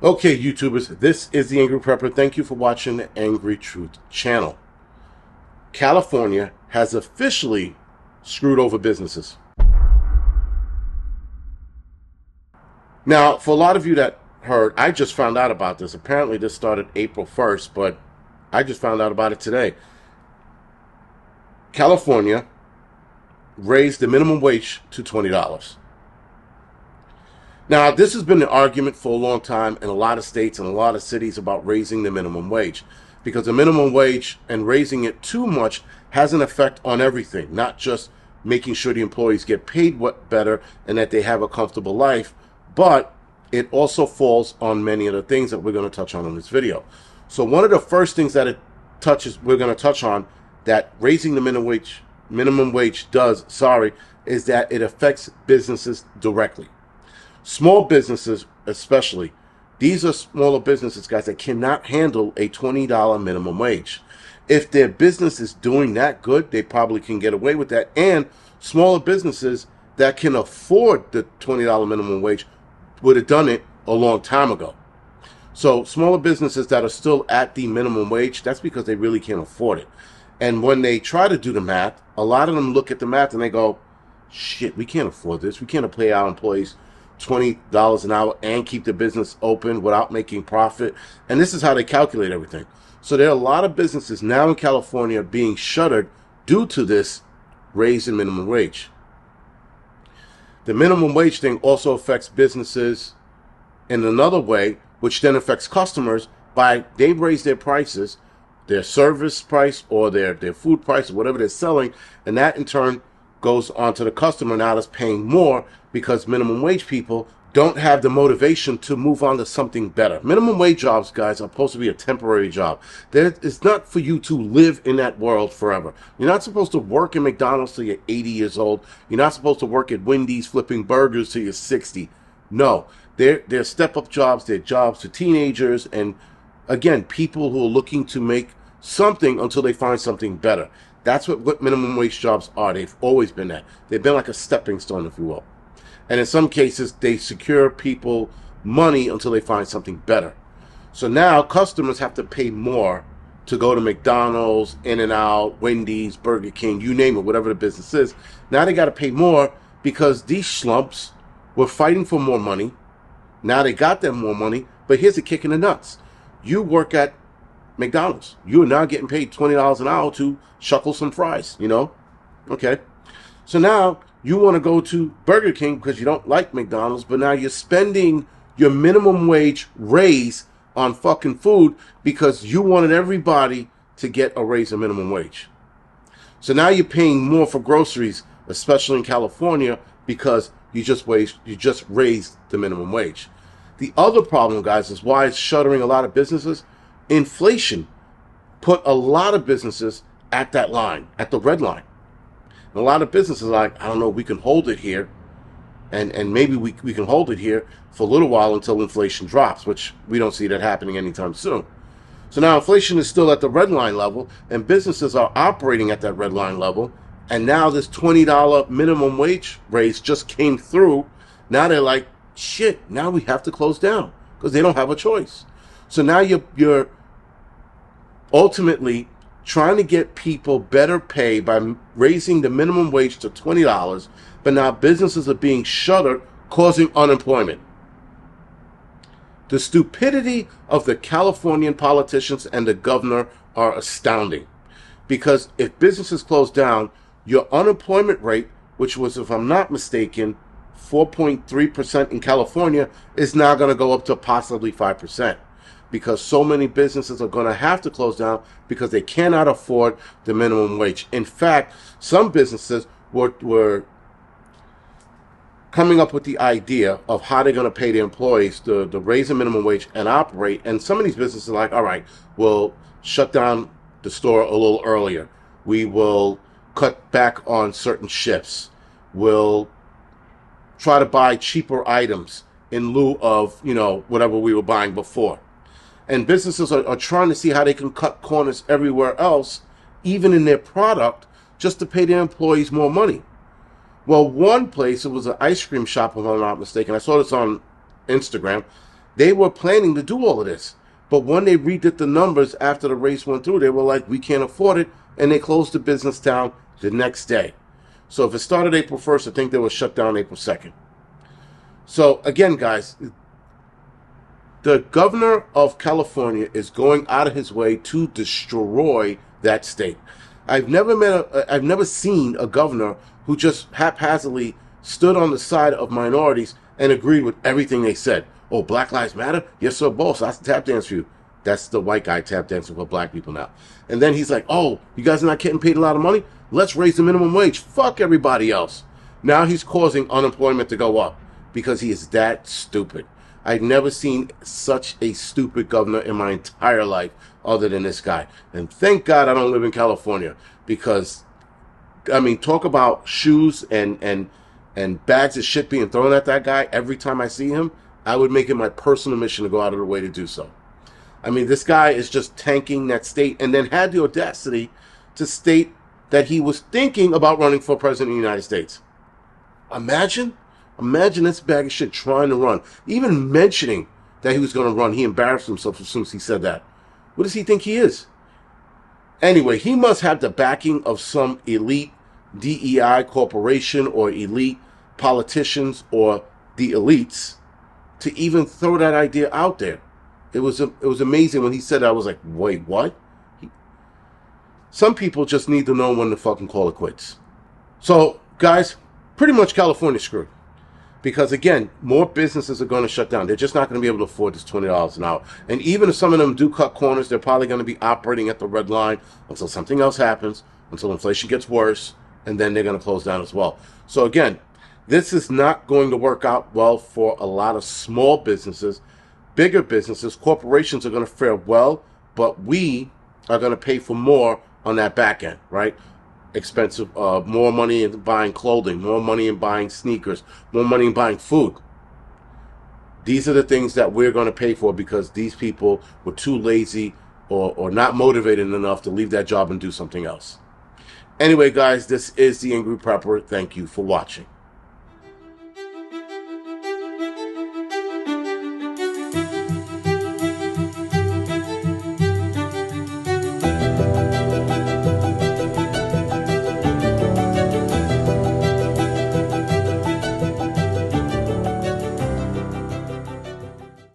Okay, YouTubers, this is the Angry Prepper. Thank you for watching the Angry Truth channel. California has officially screwed over businesses. Now, for a lot of you that heard, I just found out about this. Apparently, this started April 1st, but I just found out about it today. California raised the minimum wage to $20. Now, this has been the argument for a long time in a lot of states and a lot of cities about raising the minimum wage, because the minimum wage and raising it too much has an effect on everything, not just making sure the employees get paid what better and that they have a comfortable life, but it also falls on many of the things that we're going to touch on in this video. So one of the first things that we're going to touch on that raising the minimum wage does, is that it affects businesses directly. Small businesses, especially, these are smaller businesses, guys, that cannot handle a $20 minimum wage. If their business is doing that good, they probably can get away with that. And smaller businesses that can afford the $20 minimum wage would have done it a long time ago. So smaller businesses that are still at the minimum wage, that's because they really can't afford it. And when they try to do the math, a lot of them look at the math and they go, shit, we can't afford this. We can't pay our employees $20 an hour and keep the business open without making profit. And this is how they calculate everything. So there are a lot of businesses now in California being shuttered due to this raise in minimum wage. The minimum wage thing also affects businesses in another way, which then affects customers by they raise their prices, their service price or their food price or whatever they're selling, and that in turn goes on to the customer now that's paying more, because minimum wage people don't have the motivation to move on to something better. Minimum wage jobs, guys, are supposed to be a temporary job. It's not for you to live in that world forever. You're not supposed to work in McDonald's till you're 80 years old. You're not supposed to work at Wendy's flipping burgers till you're 60. No, they're step-up jobs. They're jobs for teenagers and, again, people who are looking to make something until they find something better. That's what minimum wage jobs are. They've always been that. They've been like a stepping stone, if you will. And in some cases, they secure people money until they find something better. So now customers have to pay more to go to McDonald's, In-N-Out, Wendy's, Burger King, you name it, whatever the business is. Now they got to pay more because these schlumps were fighting for more money. Now they got them more money, but here's the kick in the nuts. You work at McDonald's. You are now getting paid $20 an hour to shuckle some fries, Okay. So now you want to go to Burger King because you don't like McDonald's, but now you're spending your minimum wage raise on fucking food because you wanted everybody to get a raise in minimum wage. So now you're paying more for groceries, especially in California, because you just raised the minimum wage. The other problem, guys, is why it's shuttering a lot of businesses. Inflation put a lot of businesses at that line, at the red line. And a lot of businesses are like, I don't know, we can hold it here, and maybe we can hold it here for a little while until inflation drops, which we don't see that happening anytime soon. So now inflation is still at the red line level, and businesses are operating at that red line level, and now this $20 minimum wage raise just came through. Now they're like, shit, now we have to close down because they don't have a choice. So now you're ultimately trying to get people better pay by raising the minimum wage to $20, but now businesses are being shuttered, causing unemployment. The stupidity of the Californian politicians and the governor are astounding, because if businesses close down, your unemployment rate, which was, if I'm not mistaken, 4.3% in California, is now going to go up to possibly 5%. Because so many businesses are going to have to close down because they cannot afford the minimum wage. In fact, some businesses were coming up with the idea of how they're going to pay their employees to raise the minimum wage and operate. And some of these businesses are like, all right, we'll shut down the store a little earlier. We will cut back on certain shifts. We'll try to buy cheaper items in lieu of, whatever we were buying before. And businesses are trying to see how they can cut corners everywhere else, even in their product, just to pay their employees more money. Well, one place, it was an ice cream shop, if I'm not mistaken. I saw this on Instagram. They were planning to do all of this. But when they redid the numbers after the race went through, they were like, we can't afford it. And they closed the business down the next day. So if it started April 1st, I think they were shut down April 2nd. So again, guys, the governor of California is going out of his way to destroy that state. I've never seen a governor who just haphazardly stood on the side of minorities and agreed with everything they said. Oh, Black Lives Matter? Yes, sir, boss. That's the tap dance for you. That's the white guy tap dancing for black people now. And then he's like, oh, you guys are not getting paid a lot of money? Let's raise the minimum wage. Fuck everybody else. Now he's causing unemployment to go up because he is that stupid. I've never seen such a stupid governor in my entire life other than this guy. And thank God I don't live in California because, I mean, talk about shoes and bags of shit being thrown at that guy every time I see him. I would make it my personal mission to go out of the way to do so. I mean, this guy is just tanking that state and then had the audacity to state that he was thinking about running for president of the United States. Imagine this bag of shit trying to run. Even mentioning that he was going to run, he embarrassed himself as soon as he said that. What does he think he is? Anyway, he must have the backing of some elite DEI corporation or elite politicians or the elites to even throw that idea out there. It was amazing when he said that. I was like, wait, what? Some people just need to know when to fucking call it quits. So, guys, pretty much California screwed. Because, again, more businesses are going to shut down. They're just not going to be able to afford this $20 an hour. And even if some of them do cut corners, they're probably going to be operating at the red line until something else happens, until inflation gets worse, and then they're going to close down as well. So, again, this is not going to work out well for a lot of small businesses. Bigger businesses, corporations are going to fare well, but we are going to pay for more on that back end, right? Expensive, more money in buying clothing, more money in buying sneakers, more money in buying food. These are the things that we're going to pay for because these people were too lazy or not motivated enough to leave that job and do something else. Anyway, guys, this is the Angry Prepper. Thank you for watching.